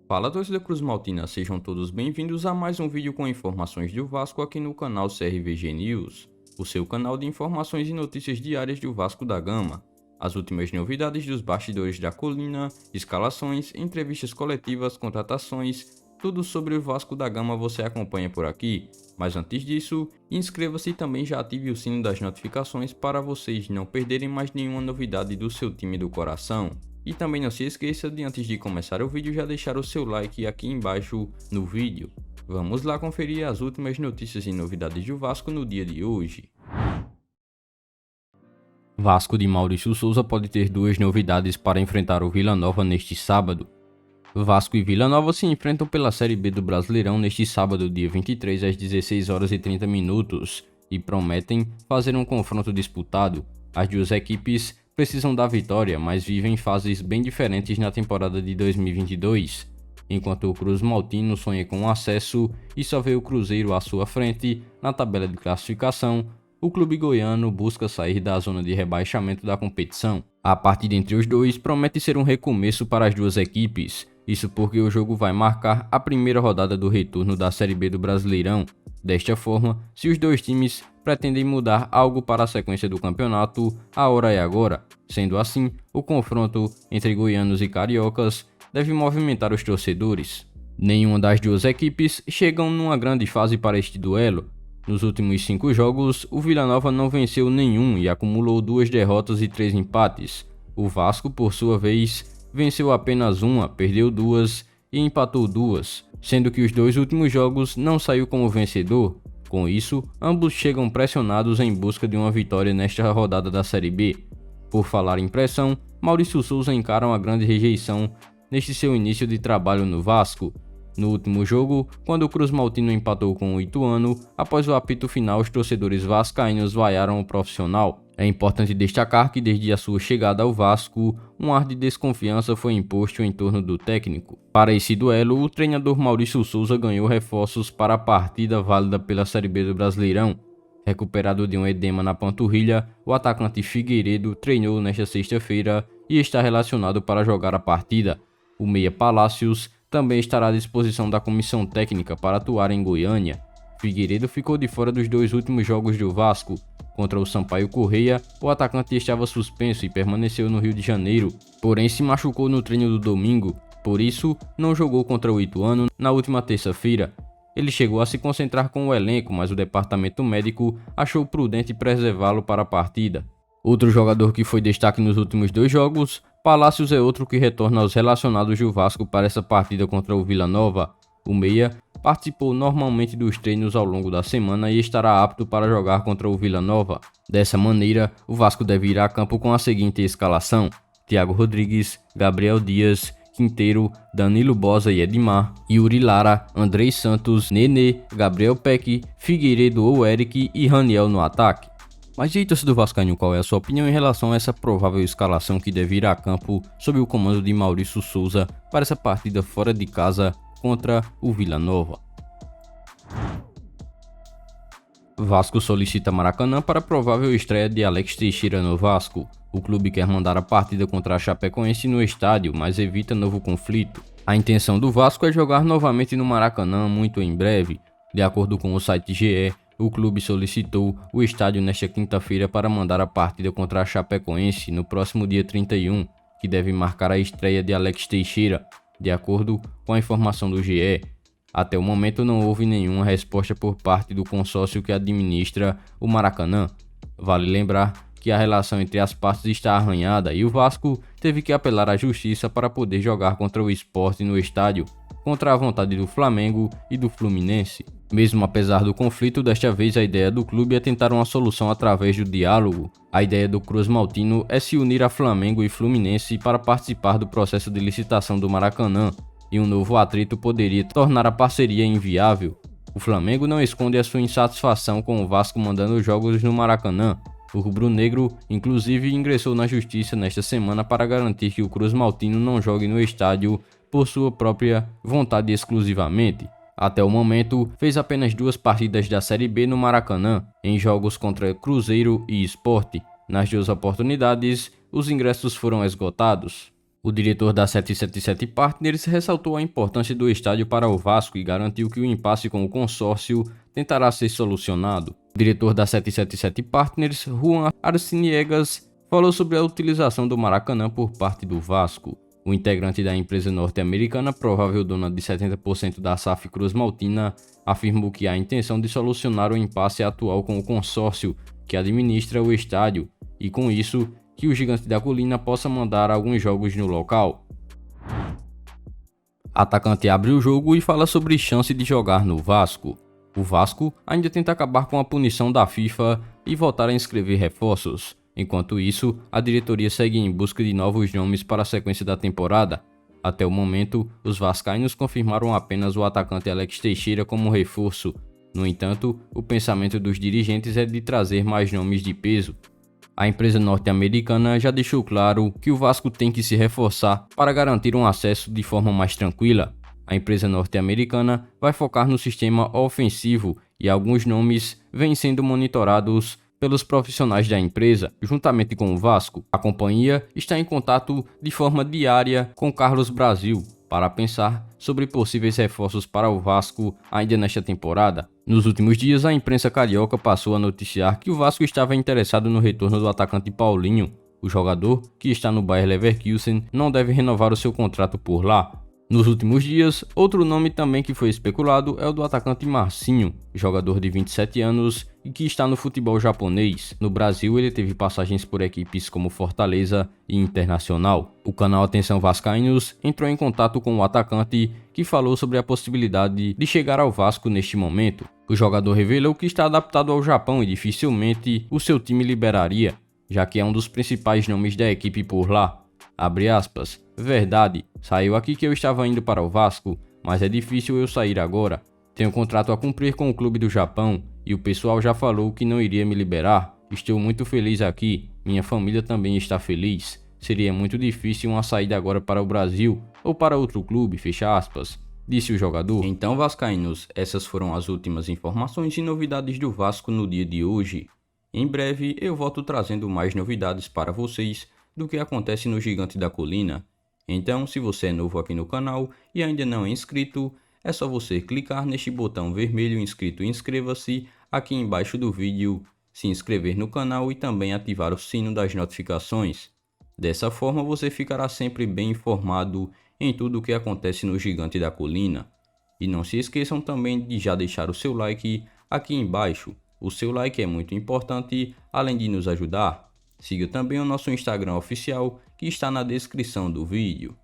Fala, torcida Cruz Maltina, sejam todos bem-vindos a mais um vídeo com informações do Vasco aqui no canal CRVG News, o seu canal de informações e notícias diárias do Vasco da Gama. As últimas novidades dos bastidores da colina, escalações, entrevistas coletivas, contratações, tudo sobre o Vasco da Gama você acompanha por aqui. Mas antes disso, inscreva-se e também já ative o sino das notificações para vocês não perderem mais nenhuma novidade do seu time do coração. E também não se esqueça de, antes de começar o vídeo, já deixar o seu like aqui embaixo no vídeo. Vamos lá conferir as últimas notícias e novidades do Vasco no dia de hoje. Vasco de Maurício Souza pode ter duas novidades para enfrentar o Vila Nova neste sábado. Vasco e Vila Nova se enfrentam pela Série B do Brasileirão neste sábado, dia 23, às 16 horas e 30 minutos, e prometem fazer um confronto disputado. As duas equipes precisam da vitória, mas vivem fases bem diferentes na temporada de 2022. Enquanto o Cruz Maltino sonha com o acesso e só vê o Cruzeiro à sua frente na tabela de classificação, o clube goiano busca sair da zona de rebaixamento da competição. A partida entre os dois promete ser um recomeço para as duas equipes, isso porque o jogo vai marcar a primeira rodada do retorno da Série B do Brasileirão. Desta forma, se os dois times pretendem mudar algo para a sequência do campeonato, a hora é agora. Sendo assim, o confronto entre goianos e cariocas deve movimentar os torcedores. Nenhuma das duas equipes chegam numa grande fase para este duelo. Nos últimos 5 jogos, o Vila Nova não venceu nenhum e acumulou 2 derrotas e 3 empates. O Vasco, por sua vez, venceu apenas uma, perdeu 2 e empatou 2, sendo que os 2 últimos jogos não saiu como vencedor. Com isso, ambos chegam pressionados em busca de uma vitória nesta rodada da Série B. Por falar em pressão, Maurício Souza encara uma grande rejeição neste seu início de trabalho no Vasco. No último jogo, quando o Cruz Maltino empatou com o Ituano, após o apito final os torcedores vascaínos vaiaram o profissional. É importante destacar que desde a sua chegada ao Vasco, um ar de desconfiança foi imposto em torno do técnico. Para esse duelo, o treinador Maurício Souza ganhou reforços para a partida válida pela Série B do Brasileirão. Recuperado de um edema na panturrilha, o atacante Figueiredo treinou nesta sexta-feira e está relacionado para jogar a partida. O meia Palácios também estará à disposição da comissão técnica para atuar em Goiânia. Figueiredo ficou de fora dos 2 últimos jogos do Vasco. Contra o Sampaio Corrêa, o atacante estava suspenso e permaneceu no Rio de Janeiro, porém se machucou no treino do domingo, por isso não jogou contra o Ituano na última terça-feira. Ele chegou a se concentrar com o elenco, mas o departamento médico achou prudente preservá-lo para a partida. Outro jogador que foi destaque nos últimos 2 jogos, Palácios, é outro que retorna aos relacionados do Vasco para essa partida contra o Vila Nova. O meia participou normalmente dos treinos ao longo da semana e estará apto para jogar contra o Vila Nova. Dessa maneira, o Vasco deve ir a campo com a seguinte escalação: Thiago Rodrigues, Gabriel Dias, Quinteiro, Danilo Bosa e Edmar, Yuri Lara, Andrei Santos, Nenê, Gabriel Peck, Figueiredo ou Eric e Raniel no ataque. Mas e aí, torcedor vascaíno, qual é a sua opinião em relação a essa provável escalação que deve ir a campo sob o comando de Maurício Souza para essa partida fora de casa contra o Vila Nova? Vasco solicita Maracanã para a provável estreia de Alex Teixeira no Vasco. O clube quer mandar a partida contra a Chapecoense no estádio, mas evita novo conflito. A intenção do Vasco é jogar novamente no Maracanã muito em breve. De acordo com o site GE, o clube solicitou o estádio nesta quinta-feira para mandar a partida contra a Chapecoense no próximo dia 31, que deve marcar a estreia de Alex Teixeira, de acordo com a informação do GE. Até o momento não houve nenhuma resposta por parte do consórcio que administra o Maracanã. Vale lembrar que a relação entre as partes está arranhada e o Vasco teve que apelar à justiça para poder jogar contra o Sport no estádio, contra a vontade do Flamengo e do Fluminense. Mesmo apesar do conflito, desta vez a ideia do clube é tentar uma solução através do diálogo. A ideia do Cruz Maltino é se unir a Flamengo e Fluminense para participar do processo de licitação do Maracanã, e um novo atrito poderia tornar a parceria inviável. O Flamengo não esconde a sua insatisfação com o Vasco mandando jogos no Maracanã. O rubro-negro, inclusive, ingressou na justiça nesta semana para garantir que o Cruz Maltino não jogue no estádio por sua própria vontade exclusivamente. Até o momento, fez apenas 2 partidas da Série B no Maracanã, em jogos contra Cruzeiro e Sport. Nas 2 oportunidades, os ingressos foram esgotados. O diretor da 777 Partners ressaltou a importância do estádio para o Vasco e garantiu que o impasse com o consórcio tentará ser solucionado. O diretor da 777 Partners, Juan Arciniegas, falou sobre a utilização do Maracanã por parte do Vasco. O integrante da empresa norte-americana, provável dona de 70% da SAF Cruz Maltina, afirmou que há a intenção de solucionar o impasse atual com o consórcio que administra o estádio e, com isso, que o Gigante da Colina possa mandar alguns jogos no local. Atacante abre o jogo e fala sobre chance de jogar no Vasco. O Vasco ainda tenta acabar com a punição da FIFA e voltar a inscrever reforços. Enquanto isso, a diretoria segue em busca de novos nomes para a sequência da temporada. Até o momento, os vascaínos confirmaram apenas o atacante Alex Teixeira como reforço. No entanto, o pensamento dos dirigentes é de trazer mais nomes de peso. A empresa norte-americana já deixou claro que o Vasco tem que se reforçar para garantir um acesso de forma mais tranquila. A empresa norte-americana vai focar no sistema ofensivo e alguns nomes vêm sendo monitorados pelos profissionais da empresa, juntamente com o Vasco. A companhia está em contato de forma diária com Carlos Brasil para pensar sobre possíveis reforços para o Vasco ainda nesta temporada. Nos últimos dias, a imprensa carioca passou a noticiar que o Vasco estava interessado no retorno do atacante Paulinho. O jogador, que está no Bayer Leverkusen, não deve renovar o seu contrato por lá. Nos últimos dias, outro nome também que foi especulado é o do atacante Marcinho, jogador de 27 anos e que está no futebol japonês. No Brasil, ele teve passagens por equipes como Fortaleza e Internacional. O canal Atenção Vascaínos entrou em contato com o atacante, que falou sobre a possibilidade de chegar ao Vasco neste momento. O jogador revelou que está adaptado ao Japão e dificilmente o seu time liberaria, já que é um dos principais nomes da equipe por lá. Abre aspas, verdade, saiu aqui que eu estava indo para o Vasco, mas é difícil eu sair agora. Tenho contrato a cumprir com o clube do Japão e o pessoal já falou que não iria me liberar. Estou muito feliz aqui, minha família também está feliz. Seria muito difícil uma saída agora para o Brasil ou para outro clube, fecha aspas, disse o jogador. Então, vascaínos, essas foram as últimas informações e novidades do Vasco no dia de hoje. Em breve eu volto trazendo mais novidades para vocês do que acontece no Gigante da Colina. Então, se você é novo aqui no canal e ainda não é inscrito, é só você clicar neste botão vermelho inscrito e inscreva-se aqui embaixo do vídeo, se inscrever no canal e também ativar o sino das notificações. Dessa forma você ficará sempre bem informado em tudo o que acontece no Gigante da Colina. E não se esqueçam também de já deixar o seu like aqui embaixo. O seu like é muito importante, além de nos ajudar. Siga também o nosso Instagram oficial, que está na descrição do vídeo.